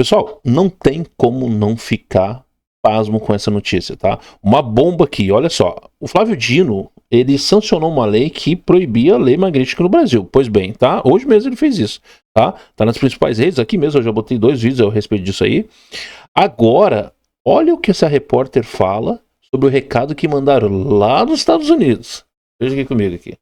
Pessoal, não tem como não ficar pasmo com essa notícia, tá? Uma bomba aqui, olha só. O Flávio Dino, ele sancionou uma lei que proibia a lei magnífica no Brasil. Pois bem, tá? Hoje mesmo ele fez isso, tá? Tá nas principais redes, aqui mesmo eu já botei 2 vídeos a respeito disso aí. Agora, olha o que essa repórter fala sobre o recado que mandaram lá nos Estados Unidos. Veja aqui comigo aqui.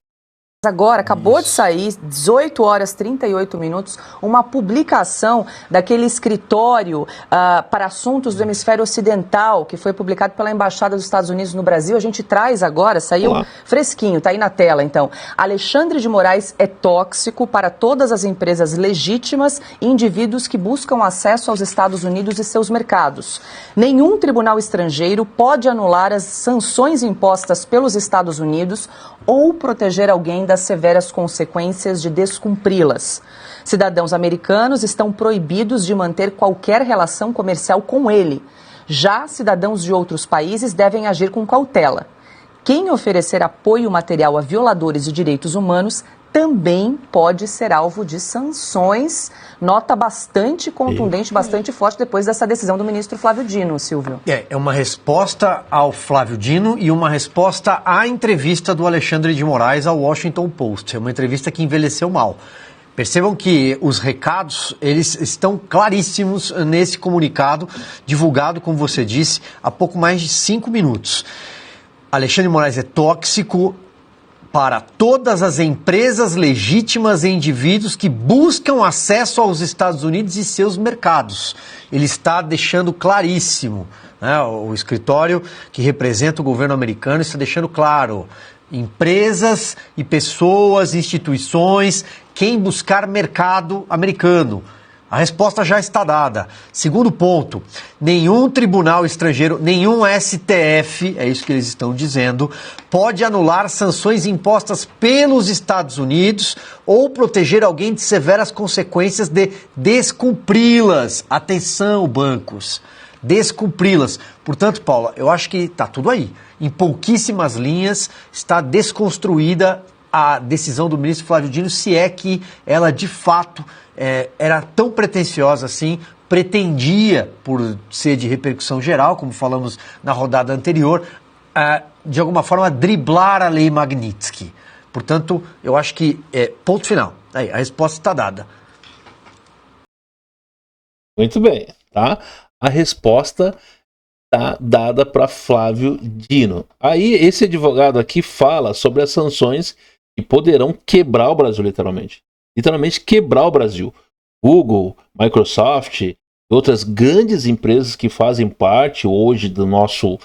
Agora, acabou de sair, 18 horas 38 minutos, uma publicação daquele escritório para assuntos do hemisfério ocidental, que foi publicado pela Embaixada dos Estados Unidos no Brasil. A gente traz agora, saiu fresquinho, tá aí na tela então. Alexandre de Moraes é tóxico para todas as empresas legítimas e indivíduos que buscam acesso aos Estados Unidos e seus mercados. Nenhum tribunal estrangeiro pode anular as sanções impostas pelos Estados Unidos ou proteger alguém das severas consequências de descumpri-las. Cidadãos americanos estão proibidos de manter qualquer relação comercial com ele. Já cidadãos de outros países devem agir com cautela. Quem oferecer apoio material a violadores de direitos humanos também pode ser alvo de sanções. Nota bastante contundente, bastante forte depois dessa decisão do ministro Flávio Dino, Silvio. É uma resposta ao Flávio Dino e uma resposta à entrevista do Alexandre de Moraes ao Washington Post. É uma entrevista que envelheceu mal. Percebam que os recados, eles estão claríssimos nesse comunicado, divulgado, como você disse, há pouco mais de 5 minutos. Alexandre de Moraes é tóxico para todas as empresas legítimas e indivíduos que buscam acesso aos Estados Unidos e seus mercados. Ele está deixando claríssimo, né? O escritório que representa o governo americano está deixando claro: empresas e pessoas, instituições, quem buscar mercado americano. A resposta já está dada. Segundo ponto, nenhum tribunal estrangeiro, nenhum STF, é isso que eles estão dizendo, pode anular sanções impostas pelos Estados Unidos ou proteger alguém de severas consequências de descumpri-las. Atenção, bancos, descumpri-las. Portanto, Paula, eu acho que está tudo aí. Em pouquíssimas linhas está desconstruída a decisão do ministro Flávio Dino, se é que ela de fato era tão pretensiosa assim, pretendia, por ser de repercussão geral, como falamos na rodada anterior, de alguma forma driblar a lei Magnitsky. Portanto, eu acho que ponto final. Aí, a resposta está dada. Muito bem, tá? A resposta está dada para Flávio Dino. Aí, esse advogado aqui fala sobre as sanções que poderão quebrar o Brasil, literalmente. Literalmente quebrar o Brasil. Google, Microsoft e outras grandes empresas que fazem parte hoje do nosso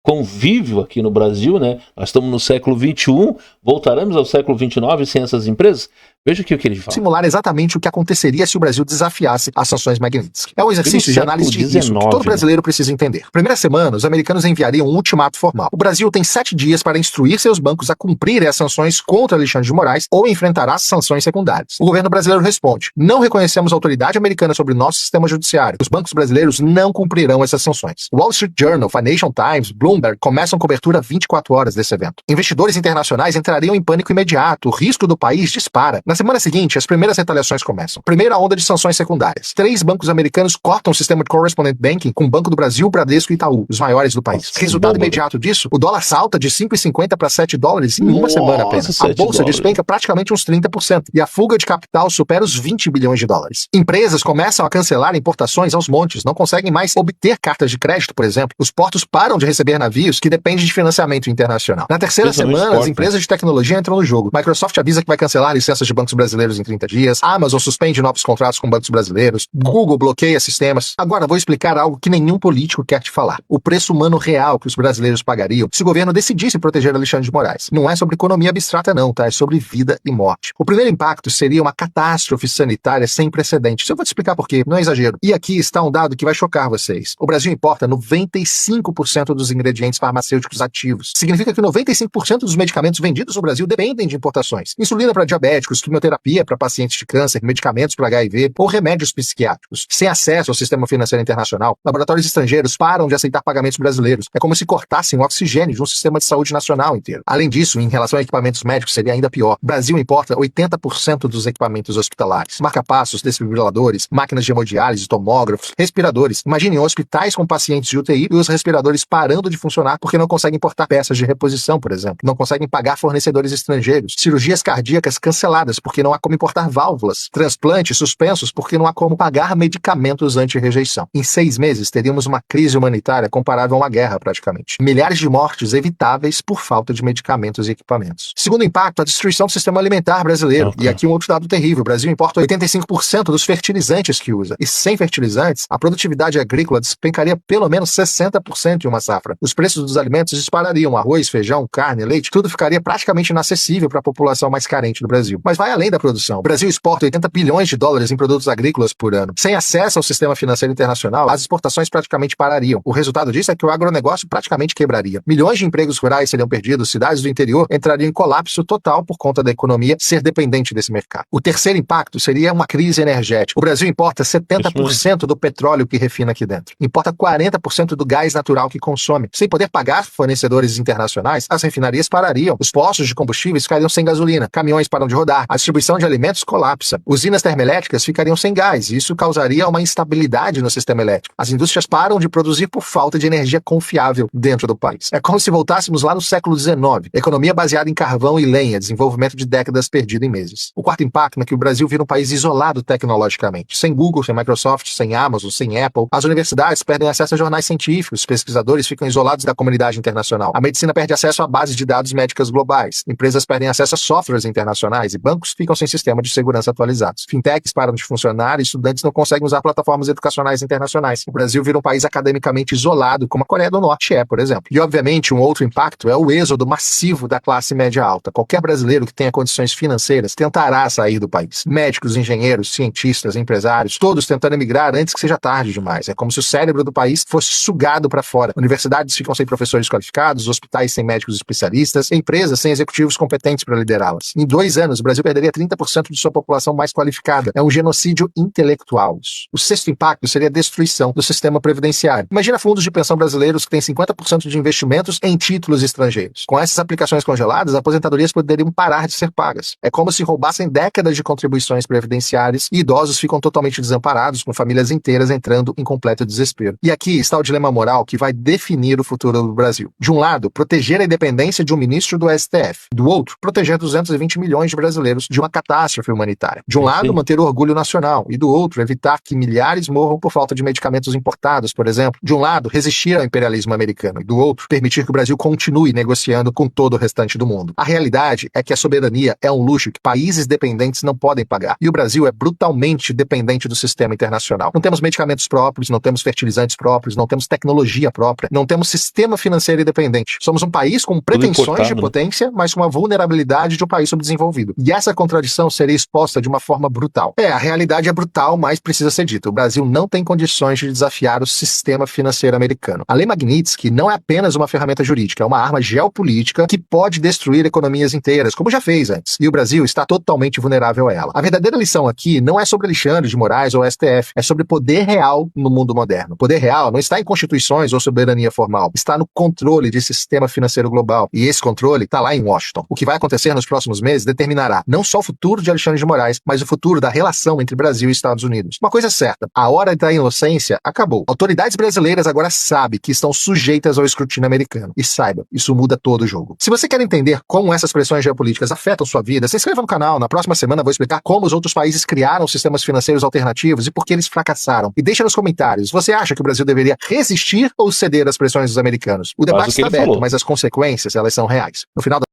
convívio aqui no Brasil, né? Nós estamos no século XXI, voltaremos ao século XXIX sem essas empresas? Veja aqui o que ele fala. Simular exatamente o que aconteceria se o Brasil desafiasse as sanções Magnitsky. É um exercício de análise de risco que todo brasileiro precisa entender. Primeira semana, os americanos enviariam um ultimato formal. O Brasil tem 7 dias para instruir seus bancos a cumprirem as sanções contra Alexandre de Moraes ou enfrentará sanções secundárias. O governo brasileiro responde: não reconhecemos a autoridade americana sobre nosso sistema judiciário. Os bancos brasileiros não cumprirão essas sanções. Wall Street Journal, Financial Times, Bloomberg começam cobertura 24 horas desse evento. Investidores internacionais entrariam em pânico imediato. O risco do país dispara. Na semana seguinte, as primeiras retaliações começam. Primeira onda de sanções secundárias. 3 bancos americanos cortam o sistema de correspondent banking com o Banco do Brasil, Bradesco e Itaú, os maiores do país. Resultado imediato disso, o dólar salta de 5,50 para 7 dólares em uma semana apenas. A bolsa despenca praticamente uns 30% e a fuga de capital supera os 20 bilhões de dólares. Empresas começam a cancelar importações aos montes, não conseguem mais obter cartas de crédito, por exemplo. Os portos param de receber navios que dependem de financiamento internacional. Na terceira semana, as empresas de tecnologia entram no jogo. Microsoft avisa que vai cancelar licenças de bancos brasileiros em 30 dias. Amazon suspende novos contratos com bancos brasileiros. Google bloqueia sistemas. Agora vou explicar algo que nenhum político quer te falar. O preço humano real que os brasileiros pagariam se o governo decidisse proteger Alexandre de Moraes. Não é sobre economia abstrata não, tá? É sobre vida e morte. O primeiro impacto seria uma catástrofe sanitária sem precedentes. Eu vou te explicar por quê, não é exagero. E aqui está um dado que vai chocar vocês. O Brasil importa 95% dos ingredientes farmacêuticos ativos. Significa que 95% dos medicamentos vendidos no Brasil dependem de importações. Insulina para diabéticos, quimioterapia para pacientes de câncer, medicamentos para HIV ou remédios psiquiátricos. Sem acesso ao sistema financeiro internacional, laboratórios estrangeiros param de aceitar pagamentos brasileiros. É como se cortassem o oxigênio de um sistema de saúde nacional inteiro. Além disso, em relação a equipamentos médicos, seria ainda pior. O Brasil importa 80% dos equipamentos hospitalares. Marca-passos, desfibriladores, máquinas de hemodiálise, tomógrafos, respiradores. Imaginem hospitais com pacientes de UTI e os respiradores parando de funcionar porque não conseguem importar peças de reposição, por exemplo. Não conseguem pagar fornecedores estrangeiros. Cirurgias cardíacas canceladas porque não há como importar válvulas. Transplantes suspensos porque não há como pagar medicamentos anti-rejeição. Em 6 meses, teríamos uma crise humanitária comparável a uma guerra, praticamente. Milhares de mortes evitáveis por falta de medicamentos e equipamentos. Segundo impacto, a destruição do sistema alimentar brasileiro. E aqui um outro dado terrível. O Brasil importa 85% dos fertilizantes que usa. E sem fertilizantes, a produtividade agrícola despencaria pelo menos 60% em uma safra. Os preços dos alimentos disparariam. Arroz, feijão, carne, leite, tudo ficaria praticamente inacessível para a população mais carente do Brasil. Mas vai além da produção. O Brasil exporta 80 bilhões de dólares em produtos agrícolas por ano. Sem acesso ao sistema financeiro internacional, as exportações praticamente parariam. O resultado disso é que o agronegócio praticamente quebraria. Milhões de empregos rurais seriam perdidos, cidades do interior entrariam em colapso total por conta da economia ser dependente desse mercado. O terceiro impacto seria uma crise energética. O Brasil importa 70% do petróleo que refina aqui dentro. Importa 40% do gás natural que consome. Sem poder pagar fornecedores internacionais, as refinarias parariam. Os postos de combustíveis ficariam sem gasolina. Caminhões param de rodar. A distribuição de alimentos colapsa. Usinas termoelétricas ficariam sem gás. E isso causaria uma instabilidade no sistema elétrico. As indústrias param de produzir por falta de energia confiável dentro do país. É como se voltássemos lá no século XIX. Economia baseada em carvão e lenha. Desenvolvimento de décadas perdido em meses. O quarto impacto é que o Brasil vira um país isolado tecnologicamente. Sem Google, sem Microsoft, sem Amazon, sem Apple. As universidades perdem acesso a jornais científicos. Os pesquisadores ficam isolados da comunidade internacional. A medicina perde acesso a bases de dados médicas globais. Empresas perdem acesso a softwares internacionais e bancos ficam sem sistema de segurança atualizados. Fintechs param de funcionar e estudantes não conseguem usar plataformas educacionais internacionais. O Brasil vira um país academicamente isolado, como a Coreia do Norte é, por exemplo. E, obviamente, um outro impacto é o êxodo massivo da classe média alta. Qualquer brasileiro que tenha condições financeiras tentará sair do país. Médicos, engenheiros, cientistas, empresários, todos tentando emigrar antes que seja tarde demais. É como se o cérebro do país fosse sugado para fora. Universidades ficam sem professores qualificados, hospitais sem médicos especialistas, empresas sem executivos competentes para liderá-las. Em 2 anos, o Brasil perderia 30% de sua população mais qualificada. É um genocídio intelectual. O sexto impacto seria a destruição do sistema previdenciário. Imagina fundos de pensão brasileiros que têm 50% de investimentos em títulos estrangeiros. Com essas aplicações congeladas, aposentadorias poderiam parar de ser pagas. É como se roubassem décadas de contribuições previdenciárias e idosos ficam totalmente desamparados, com famílias inteiras entrando em completo desespero. E aqui está o dilema moral que vai definir o futuro do Brasil. De um lado, proteger a independência de um ministro do STF. Do outro, proteger 220 milhões de brasileiros de uma catástrofe humanitária. De um lado, manter o orgulho nacional. E do outro, evitar que milhares morram por falta de medicamentos importados, por exemplo. De um lado, resistir ao imperialismo americano. E do outro, permitir que o Brasil continue negociando com todo o restante do mundo. A realidade é que a soberania é um luxo que países dependentes não podem pagar. E o Brasil é brutalmente dependente do sistema internacional. Não temos medicamentos próprios, não temos fertilizantes próprios, não temos tecnologia própria, não temos sistema financeiro independente. Somos um país com pretensões de potência, mas com a vulnerabilidade de um país subdesenvolvido. E essa contradição seria exposta de uma forma brutal. A realidade é brutal, mas precisa ser dita. O Brasil não tem condições de desafiar o sistema financeiro americano. A Lei Magnitsky não é apenas uma ferramenta jurídica, é uma arma geopolítica que pode destruir economias inteiras, como já fez antes. E o Brasil está totalmente vulnerável a ela. A verdadeira lição aqui não é sobre Alexandre de Moraes ou STF, é sobre poder real no mundo moderno. O poder real não está em constituições ou soberania formal, está no controle de sistema financeiro global. E esse controle está lá em Washington. O que vai acontecer nos próximos meses determinará não só o futuro de Alexandre de Moraes, mas o futuro da relação entre Brasil e Estados Unidos. Uma coisa é certa, a hora da inocência acabou. Autoridades brasileiras agora sabem que estão sujeitas ao escrutínio americano. E saiba, isso muda todo o jogo. Se você quer entender como essas pressões geopolíticas afetam sua vida, se inscreva no canal. Na próxima semana vou explicar como os outros países criaram sistemas financeiros alternativos e por que eles fracassaram. E deixa nos comentários, você acha que o Brasil deveria resistir ou ceder às pressões dos americanos? O debate está aberto, mas as consequências, elas são reais. No final da...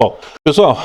Bom, pessoal,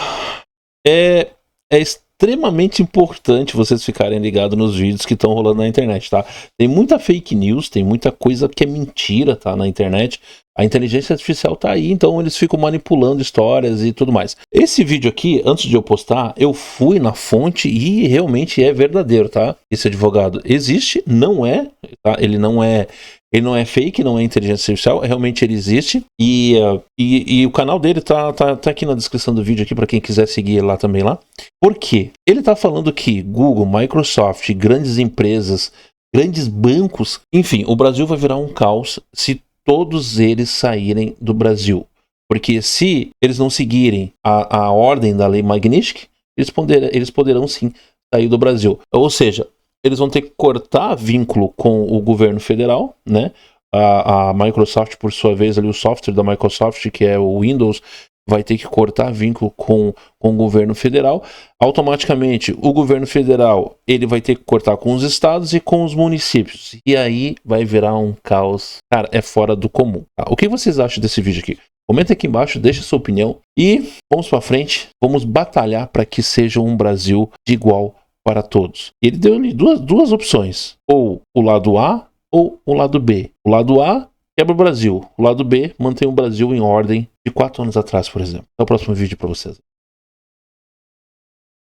é extremamente importante vocês ficarem ligados nos vídeos que estão rolando na internet, tá? Tem muita fake news, tem muita coisa que é mentira, tá, na internet. A inteligência artificial tá aí, então eles ficam manipulando histórias e tudo mais. Esse vídeo aqui, antes de eu postar, eu fui na fonte e realmente é verdadeiro, tá? Esse advogado existe, não é, tá? Ele não é Ele não é fake, não é inteligência artificial, realmente ele existe. E o canal dele tá aqui na descrição do vídeo aqui para quem quiser seguir ele lá também lá. Por quê? Ele tá falando que Google, Microsoft, grandes empresas, grandes bancos, enfim, o Brasil vai virar um caos se todos eles saírem do Brasil. Porque se eles não seguirem a ordem da lei Magnitsky, eles poderão sim sair do Brasil. Ou seja, eles vão ter que cortar vínculo com o governo federal, né? A Microsoft, por sua vez, ali, o software da Microsoft, que é o Windows, vai ter que cortar vínculo com o governo federal. Automaticamente, o governo federal ele vai ter que cortar com os estados e com os municípios. E aí vai virar um caos. Cara, é fora do comum. Tá? O que vocês acham desse vídeo aqui? Comenta aqui embaixo, deixa sua opinião. E vamos para frente, vamos batalhar para que seja um Brasil de igual para todos. Ele deu-lhe duas opções. Ou o lado A ou o lado B. O lado A quebra o Brasil. O lado B mantém o Brasil em ordem de 4 anos atrás, por exemplo. Até o próximo vídeo para vocês.